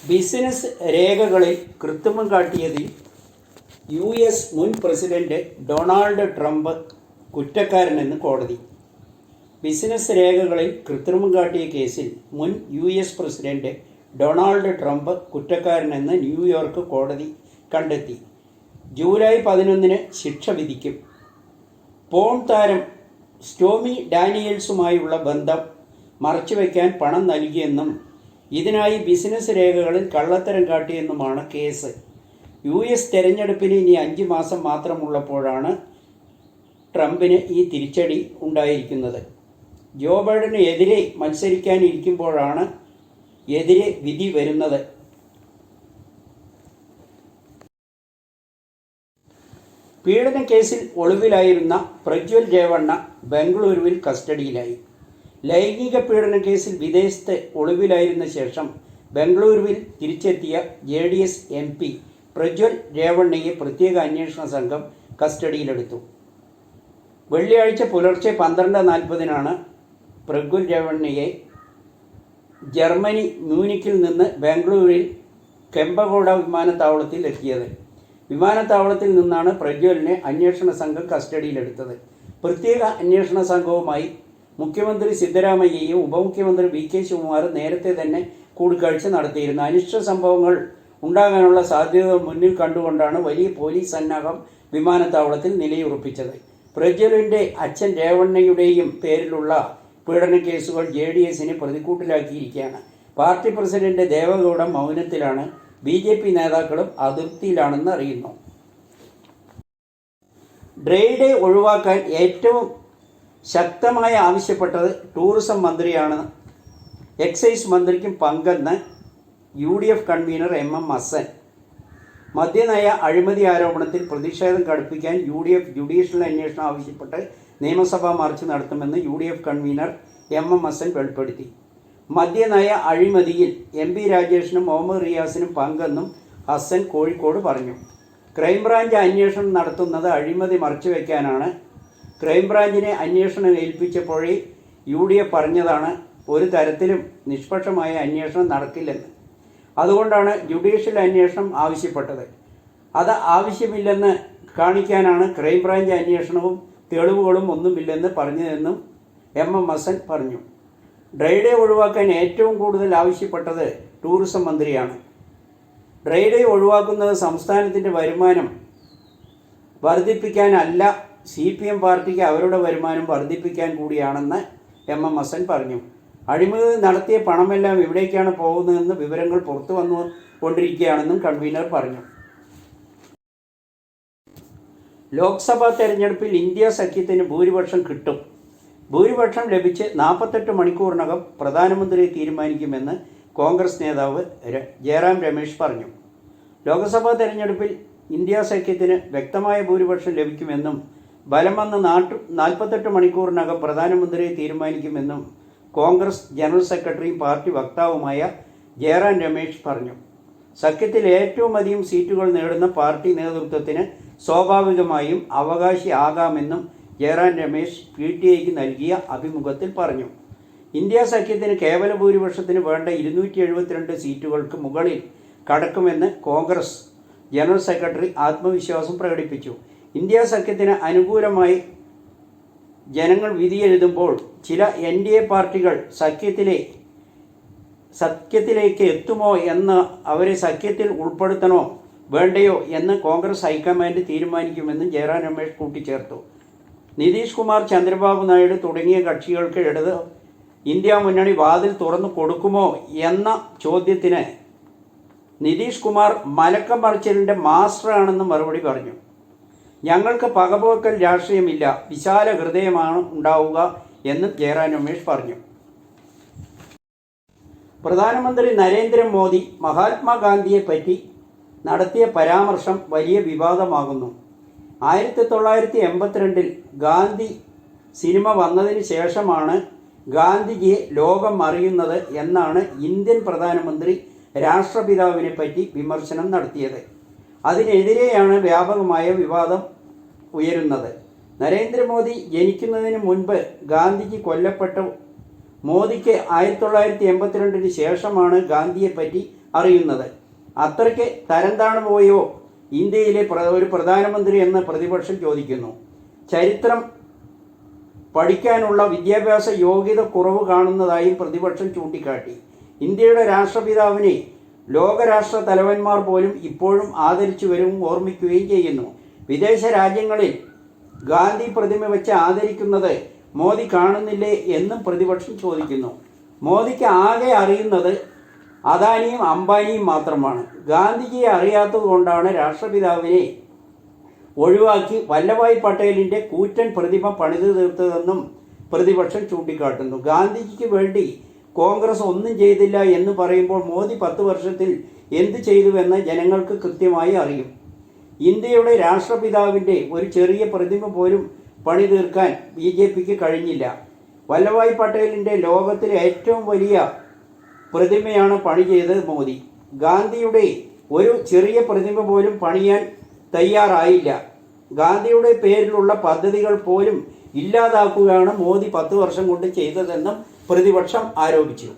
Business രേഖകളിൽ കൃത്രിമം കാട്ടിയതിൽ US മുൻ പ്രസിഡന്റ് ഡൊണാൾഡ് ട്രംപ് കുറ്റക്കാരനെന്ന് കോടതി. ബിസിനസ് രേഖകളിൽ കൃത്രിമം കാട്ടിയ കേസിൽ മുൻ US പ്രസിഡന്റ് ഡൊണാൾഡ് ട്രംപ് കുറ്റക്കാരനെന്ന് ന്യൂയോർക്ക് കോടതി കണ്ടെത്തി. ജൂലൈ 11 ശിക്ഷ വിധിക്കും. പോൺ താരം സ്റ്റോമി ഡാനിയൽസുമായുള്ള ബന്ധം മറച്ചുവെക്കാൻ പണം നൽകിയെന്നും ഇതിനായി ബിസിനസ് രേഖകളിൽ കള്ളത്തരം കാട്ടിയെന്നുമാണ് കേസ്. US തെരഞ്ഞെടുപ്പിന് ഇനി 5 മാസം മാത്രമുള്ളപ്പോഴാണ് ട്രംപിന് ഈ തിരിച്ചടി ഉണ്ടായിരിക്കുന്നത്. ജോ ബൈഡന് എതിരെ മത്സരിക്കാനിരിക്കുമ്പോഴാണ് എതിരെ വിധി വരുന്നത്. പീഡന കേസിൽ ഒളിവിലായിരുന്ന പ്രജ്വൽ രേവണ്ണ ബംഗളൂരുവിൽ കസ്റ്റഡിയിലായി. ലൈംഗിക പീഡന കേസിൽ വിദേശത്ത് ഒളിവിലായിരുന്ന ശേഷം ബംഗളൂരുവിൽ തിരിച്ചെത്തിയ JDS MP പ്രജ്വൽ രേവണ്ണയെ പ്രത്യേക അന്വേഷണ സംഘം കസ്റ്റഡിയിലെടുത്തു. വെള്ളിയാഴ്ച പുലർച്ചെ 12:40 പ്രജ്വൽ രേവണ്ണയെ ജർമ്മനി മ്യൂണിക്കിൽ നിന്ന് ബാംഗ്ലൂരിൽ കെമ്പഗോഡ വിമാനത്താവളത്തിൽ എത്തിയത്. വിമാനത്താവളത്തിൽ നിന്നാണ് പ്രജ്വലിനെ അന്വേഷണ സംഘം കസ്റ്റഡിയിലെടുത്തത്. പ്രത്യേക അന്വേഷണ സംഘവുമായി മുഖ്യമന്ത്രി സിദ്ധരാമയ്യയും ഉപമുഖ്യമന്ത്രി VK ശിവകുമാറും നേരത്തെ തന്നെ കൂടിക്കാഴ്ച നടത്തിയിരുന്നു. അനിഷ്ട സംഭവങ്ങൾ ഉണ്ടാകാനുള്ള സാധ്യതകൾ മുന്നിൽ കണ്ടുകൊണ്ടാണ് വലിയ പോലീസ് സന്നാഹം വിമാനത്താവളത്തിൽ നിലയുറപ്പിച്ചത്. പ്രജ്വലിൻ്റെ അച്ഛൻ രേവണ്ണയുടെയും പേരിലുള്ള പീഡന കേസുകൾ JDSനെ പ്രതിക്കൂട്ടിലാക്കിയിരിക്കുകയാണ്. പാർട്ടി പ്രസിഡന്റ് ദേവഗൗഡ മൗനത്തിലാണ്. BJP നേതാക്കളും അതൃപ്തിയിലാണെന്ന് അറിയുന്നു. ഡ്രൈ ഡേ ഒഴിവാക്കാൻ ഏറ്റവും ശക്തമായി ആവശ്യപ്പെട്ടത് ടൂറിസം മന്ത്രിയാണ്. എക്സൈസ് മന്ത്രിക്കും പങ്കെന്ന് UDF കൺവീനർ MM ഹസ്സൻ. മദ്യനയ അഴിമതി ആരോപണത്തിൽ പ്രതിഷേധം കടുപ്പിക്കാൻ UDF ജുഡീഷ്യൽ അന്വേഷണം ആവശ്യപ്പെട്ട് നിയമസഭാ മാർച്ച് നടത്തുമെന്ന് UDF കൺവീനർ MM ഹസ്സൻ വെളിപ്പെടുത്തി. മദ്യനയ അഴിമതിയിൽ MP രാജേഷിനും മുഹമ്മദ് റിയാസിനും പങ്കെന്നും ഹസ്സൻ കോഴിക്കോട് പറഞ്ഞു. ക്രൈംബ്രാഞ്ച് അന്വേഷണം നടത്തുന്നത് അഴിമതി മറച്ചുവെക്കാനാണ്. ക്രൈംബ്രാഞ്ചിനെ അന്വേഷണം ഏൽപ്പിച്ചപ്പോഴേ UDF പറഞ്ഞതാണ് ഒരു തരത്തിലും നിഷ്പക്ഷമായ അന്വേഷണം നടക്കില്ലെന്ന്. അതുകൊണ്ടാണ് ജുഡീഷ്യൽ അന്വേഷണം ആവശ്യപ്പെട്ടത്. അത് ആവശ്യമില്ലെന്ന് കാണിക്കാനാണ് ക്രൈംബ്രാഞ്ച് അന്വേഷണവും തെളിവുകളും ഒന്നുമില്ലെന്ന് പറഞ്ഞതെന്നും MM ഹസ്സൻ പറഞ്ഞു. ഡ്രൈ ഡേ ഒഴിവാക്കാൻ ഏറ്റവും കൂടുതൽ ആവശ്യപ്പെട്ടത് ടൂറിസം മന്ത്രിയാണ്. ഡ്രൈ ഡേ ഒഴിവാക്കുന്നത് സംസ്ഥാനത്തിൻ്റെ വരുമാനം വർദ്ധിപ്പിക്കാനല്ല, CPM പാർട്ടിക്ക് അവരുടെ വരുമാനം വർദ്ധിപ്പിക്കാൻ കൂടിയാണെന്ന് MM ഹസ്സൻ പറഞ്ഞു. അഴിമതി നടത്തിയ പണമെല്ലാം എവിടേക്കാണ് പോകുന്നതെന്ന് വിവരങ്ങൾ പുറത്തു വന്നുകൊണ്ടിരിക്കുകയാണെന്നും കൺവീനർ പറഞ്ഞു. ലോക്സഭാ തെരഞ്ഞെടുപ്പിൽ ഇന്ത്യ സഖ്യത്തിന് ഭൂരിപക്ഷം കിട്ടും. ഭൂരിപക്ഷം ലഭിച്ച് 48 മണിക്കൂറിനകം പ്രധാനമന്ത്രിയെ തീരുമാനിക്കുമെന്ന് കോൺഗ്രസ് നേതാവ് ജയറാം രമേശ് പറഞ്ഞു. ലോക്സഭാ തെരഞ്ഞെടുപ്പിൽ ഇന്ത്യ സഖ്യത്തിന് വ്യക്തമായ ഭൂരിപക്ഷം ലഭിക്കുമെന്നും ബലം വന്ന് 48 മണിക്കൂറിനകം പ്രധാനമന്ത്രിയെ തീരുമാനിക്കുമെന്നും കോൺഗ്രസ് ജനറൽ സെക്രട്ടറിയും പാർട്ടി വക്താവുമായ ജയറാം രമേശ് പറഞ്ഞു. സഖ്യത്തിൽ ഏറ്റവും അധികം സീറ്റുകൾ നേടുന്ന പാർട്ടി നേതൃത്വത്തിന് സ്വാഭാവികമായും അവകാശിയാകാമെന്നും ജയറാം രമേശ് PTIക്ക് നൽകിയ അഭിമുഖത്തിൽ പറഞ്ഞു. ഇന്ത്യ സഖ്യത്തിന് കേവല ഭൂരിപക്ഷത്തിന് വേണ്ട 272 സീറ്റുകൾക്ക് മുകളിൽ കടക്കുമെന്ന് കോൺഗ്രസ് ജനറൽ സെക്രട്ടറി ആത്മവിശ്വാസം പ്രകടിപ്പിച്ചു. ഇന്ത്യ സഖ്യത്തിന് അനുകൂലമായി ജനങ്ങൾ വിധിയെഴുതുമ്പോൾ ചില NDA പാർട്ടികൾ സഖ്യത്തിലേക്ക് എത്തുമോ എന്ന് അവരെ സഖ്യത്തിൽ ഉൾപ്പെടുത്തണോ വേണ്ടയോ എന്ന് കോൺഗ്രസ് ഹൈക്കമാൻഡ് തീരുമാനിക്കുമെന്നും ജയറാം രമേശ് കൂട്ടിച്ചേർത്തു. നിതീഷ് കുമാർ, ചന്ദ്രബാബു നായിഡു തുടങ്ങിയ കക്ഷികൾക്ക് ഇന്ത്യ മുന്നണി വാതിൽ തുറന്നു കൊടുക്കുമോ എന്ന ചോദ്യത്തിന് നിതീഷ് കുമാർ മലക്കം മറിച്ചിലിൻ്റെ മാസ്റ്ററാണെന്ന് മറുപടി പറഞ്ഞു. ഞങ്ങൾക്ക് പകപോക്കൽ രാഷ്ട്രീയമില്ല, വിശാല ഹൃദയമാണ് ഉണ്ടാവുക എന്നും ജയറാം രമേശ് പറഞ്ഞു. പ്രധാനമന്ത്രി നരേന്ദ്രമോദി മഹാത്മാഗാന്ധിയെപ്പറ്റി നടത്തിയ പരാമർശം വലിയ വിവാദമാകുന്നു. 1982 ഗാന്ധി സിനിമ വന്നതിന് ശേഷമാണ് ഗാന്ധിജിയെ ലോകം അറിയുന്നത് എന്നാണ് ഇന്ത്യൻ പ്രധാനമന്ത്രി രാഷ്ട്രപിതാവിനെ പറ്റി വിമർശനം നടത്തിയത്. അതിനെതിരെയാണ് വ്യാപകമായ വിവാദം ഉയരുന്നത്. നരേന്ദ്രമോദി ജനിക്കുന്നതിന് മുൻപ് ഗാന്ധിജി കൊല്ലപ്പെട്ടു. മോദിക്ക് 1982 ശേഷമാണ് ഗാന്ധിയെപ്പറ്റി അറിയുന്നത്. അത്രയ്ക്ക് തരംതാണു പോയോ ഇന്ത്യയിലെ ഒരു പ്രധാനമന്ത്രി എന്ന് പ്രതിപക്ഷം ചോദിക്കുന്നു. ചരിത്രം പഠിക്കാനുള്ള വിദ്യാഭ്യാസ യോഗ്യത കുറവ് കാണുന്നതായും പ്രതിപക്ഷം ചൂണ്ടിക്കാട്ടി. ഇന്ത്യയുടെ രാഷ്ട്രപിതാവിനെ ലോകരാഷ്ട്ര തലവന്മാർ പോലും ഇപ്പോഴും ആദരിച്ചു വരും, ഓർമ്മിക്കുകയും ചെയ്യുന്നു. വിദേശ രാജ്യങ്ങളിൽ ഗാന്ധി പ്രതിമ വെച്ച് ആദരിക്കുന്നത് മോദി കാണുന്നില്ലേ എന്നും പ്രതിപക്ഷം ചോദിക്കുന്നു. മോദിക്ക് ആകെ അറിയുന്നത് അദാനിയും അംബാനിയും മാത്രമാണ്. ഗാന്ധിജിയെ അറിയാത്തത് കൊണ്ടാണ് രാഷ്ട്രപിതാവിനെ ഒഴിവാക്കി വല്ലഭായ് പട്ടേലിൻ്റെ കൂറ്റൻ പ്രതിമ പണിതു തീർത്തതെന്നും പ്രതിപക്ഷം ചൂണ്ടിക്കാട്ടുന്നു. ഗാന്ധിജിക്ക് വേണ്ടി കോൺഗ്രസ് ഒന്നും ചെയ്തില്ല എന്ന് പറയുമ്പോൾ മോദി 10 വർഷത്തിൽ എന്ത് ചെയ്തുവെന്ന് ജനങ്ങൾക്ക് കൃത്യമായി അറിയും. ഇന്ത്യയുടെ രാഷ്ട്രപിതാവിൻ്റെ ഒരു ചെറിയ പ്രതിമ പോലും പണി തീർക്കാൻ BJPക്ക് കഴിഞ്ഞില്ല. വല്ലഭായ് പട്ടേലിൻ്റെ ലോകത്തിലെ ഏറ്റവും വലിയ പ്രതിമയാണ് പണി ചെയ്തത് മോദി. ഗാന്ധിയുടെ ഒരു ചെറിയ പ്രതിമ പോലും പണിയാൻ തയ്യാറായില്ല. ഗാന്ധിയുടെ പേരിലുള്ള പദ്ധതികൾ പോലും ഇല്ലാതാക്കുകയാണ് മോദി 10 വർഷം കൊണ്ട് ചെയ്തതെന്നും പ്രതിപക്ഷം ആരോപിച്ചു.